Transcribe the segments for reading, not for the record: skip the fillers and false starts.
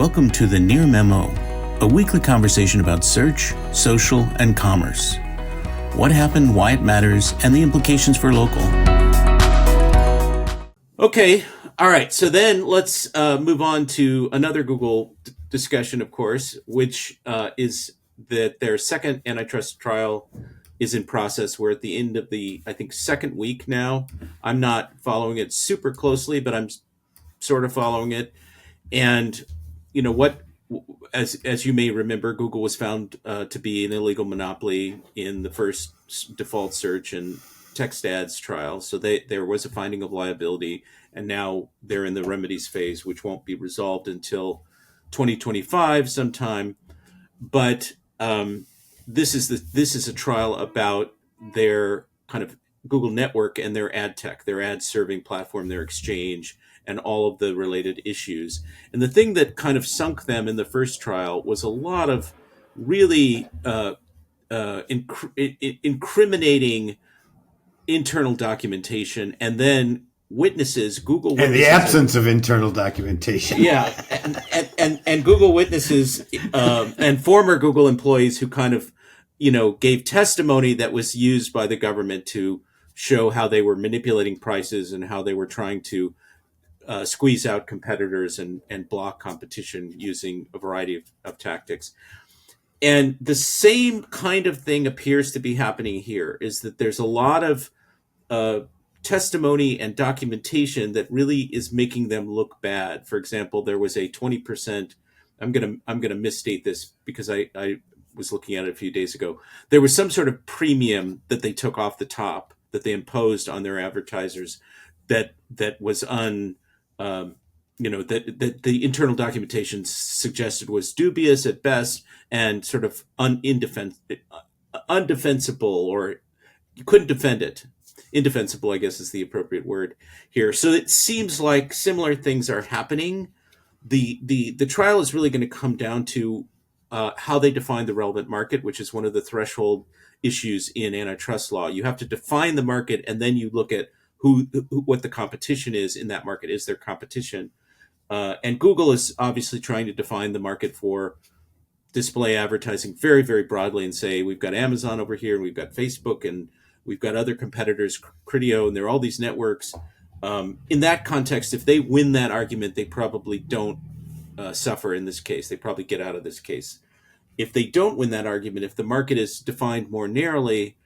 Welcome to the Near Memo, a weekly conversation about search, social, and commerce. What happened, why it matters, and the implications for local. Okay, all right. So then let's move on to another Google discussion, of course, which is that their second antitrust trial is in process. We're at the end of the, I think, second week now. I'm not following it super closely, but I'm sort of following it. And you know what? As you may remember, Google was found to be an illegal monopoly in the first default search and text ads trial. So there was a finding of liability, and now they're in the remedies phase, which won't be resolved until 2025 sometime. But this is a trial about their kind of Google network and their ad tech, their ad serving platform, their exchange, and all of the related issues. And the thing that kind of sunk them in the first trial was a lot of really incriminating internal documentation, and then witnesses, Google witnesses, and the absence of internal documentation. Yeah, and Google witnesses and former Google employees who kind of, gave testimony that was used by the government to show how they were manipulating prices and how they were trying to squeeze out competitors and block competition using a variety of tactics. And the same kind of thing appears to be happening here, is that there's a lot of testimony and documentation that really is making them look bad. For example, there was a 20%, I'm gonna misstate this because I was looking at it a few days ago. There was some sort of premium that they took off the top that they imposed on their advertisers that was that the internal documentation suggested was dubious at best and sort of undefensible, or you couldn't defend it. Indefensible, I guess, is the appropriate word here. So it seems like similar things are happening. The trial is really going to come down to how they define the relevant market, which is one of the threshold issues in antitrust law. You have to define the market, and then you look at what the competition is in that market. Is there competition? And Google is obviously trying to define the market for display advertising very, very broadly and say, we've got Amazon over here, and we've got Facebook, and we've got other competitors, Criteo, and there are all these networks. In that context, if they win that argument, they probably don't suffer in this case. They probably get out of this case. If they don't win that argument, if the market is defined more narrowly,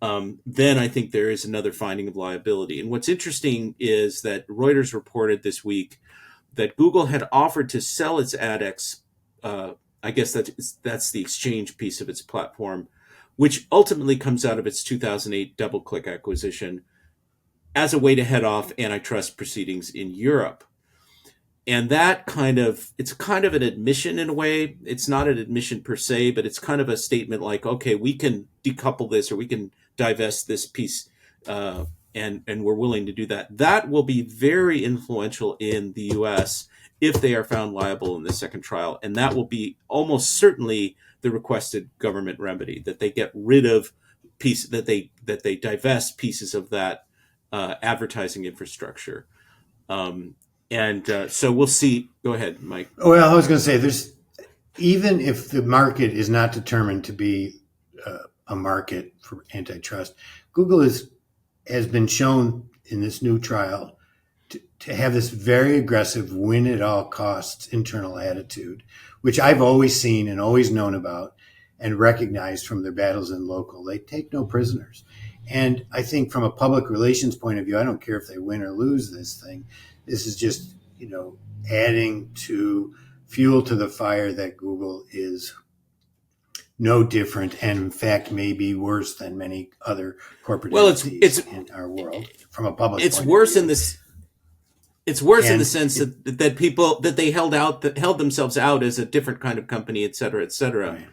then I think there is another finding of liability. And what's interesting is that Reuters reported this week that Google had offered to sell its AdX. I guess that's the exchange piece of its platform, which ultimately comes out of its 2008 DoubleClick acquisition, as a way to head off antitrust proceedings in Europe. And it's kind of an admission in a way. It's not an admission per se, but it's kind of a statement like, okay, we can decouple this, or we can divest this piece, and we're willing to do that. That will be very influential in the U.S. if they are found liable in the second trial. And that will be almost certainly the requested government remedy, that they get rid of that they divest pieces of that advertising infrastructure. So we'll see. Go ahead, Mike. Well, I was going to say, even if the market is not determined to be a market for antitrust, Google has been shown in this new trial to have this very aggressive win at all costs internal attitude, which I've always seen and always known about and recognized from their battles in local. They take no prisoners. And I think from a public relations point of view, I don't care if they win or lose this thing. This is just, adding to fuel to the fire that Google is no different, and in fact maybe worse than many other corporate entities in our world from a public it's point worse of view. in this It's worse in the sense that people that they held themselves out as a different kind of company, et cetera, et cetera. Right.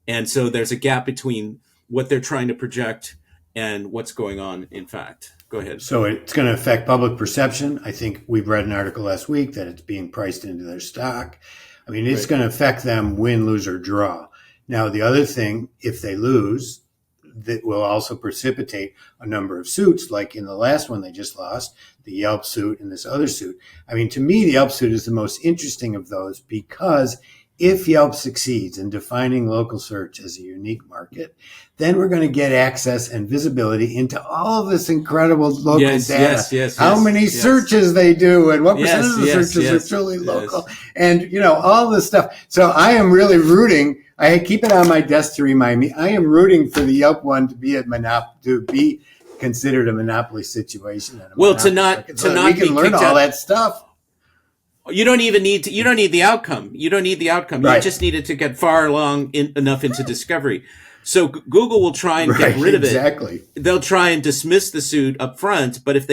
And so there's a gap between what they're trying to project and what's going on, in fact. Go ahead. So it's going to affect public perception. I think we've read an article last week that it's being priced into their stock. I mean, it's going to affect them win, lose, or draw. Now, the other thing, if they lose, that will also precipitate a number of suits. Like in the last one they just lost, the Yelp suit and this other suit. I mean, to me, the Yelp suit is the most interesting of those because if Yelp succeeds in defining local search as a unique market, then we're going to get access and visibility into all of this incredible local data. How many searches they do and what percentage of the searches are truly local and, all this stuff. So I am really rooting. I keep it on my desk to remind me. I am rooting for the Yelp one to be considered a monopoly situation. Well, to not we be can learn all that stuff. You don't even need to. You don't need the outcome. You don't need the outcome. Right. You just need it to get far along enough into discovery. So Google will try and get rid of it. Exactly. They'll try and dismiss the suit up front. But if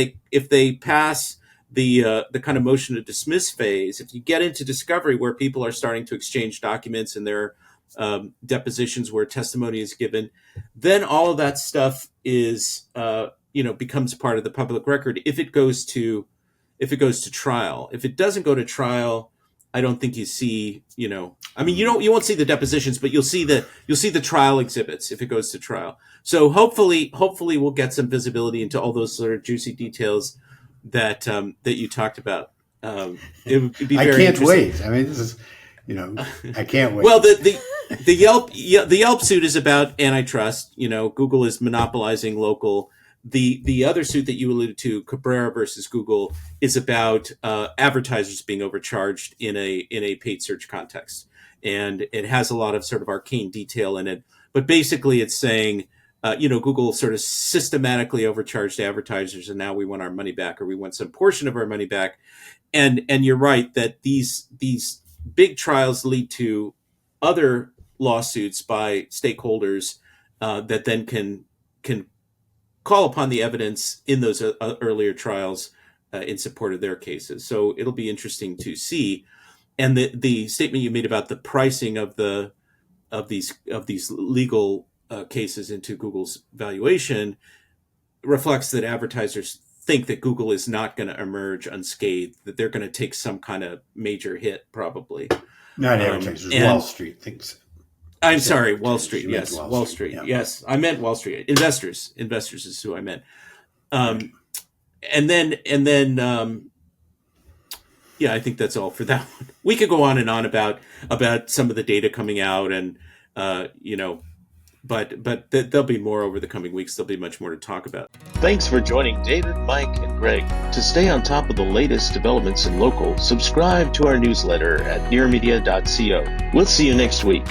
they pass the kind of motion to dismiss phase, if you get into discovery where people are starting to exchange documents and there are depositions where testimony is given, then all of that stuff is becomes part of the public record. If it goes to trial. If it doesn't go to trial, I don't think you see, you won't see the depositions, but you'll see the trial exhibits if it goes to trial. So hopefully we'll get some visibility into all those sort of juicy details that you talked about. It would be very I can't interesting. wait. I mean, this is, I can't wait. Well, the Yelp suit is about antitrust. Google is monopolizing local. The other suit that you alluded to, Cabrera versus Google, is about advertisers being overcharged in a paid search context, and it has a lot of sort of arcane detail in it. But basically, it's saying, Google sort of systematically overcharged advertisers, and now we want our money back, or we want some portion of our money back. And you're right that these big trials lead to other lawsuits by stakeholders that then can call upon the evidence in those earlier trials in support of their cases. So it'll be interesting to see. And the statement you made about the pricing of these legal cases into Google's valuation reflects that advertisers think that Google is not going to emerge unscathed, that they're going to take some kind of major hit, probably. Not advertisers, Wall Street thinks. I'm sorry, Wall Street. Yes, Wall Street. Yeah. Yes, I meant Wall Street. Investors is who I meant. And then, I think that's all for that one. We could go on and on about some of the data coming out, and but there'll be more over the coming weeks. There'll be much more to talk about. Thanks for joining David, Mike, and Greg. To stay on top of the latest developments in local, subscribe to our newsletter at nearmedia.co. We'll see you next week.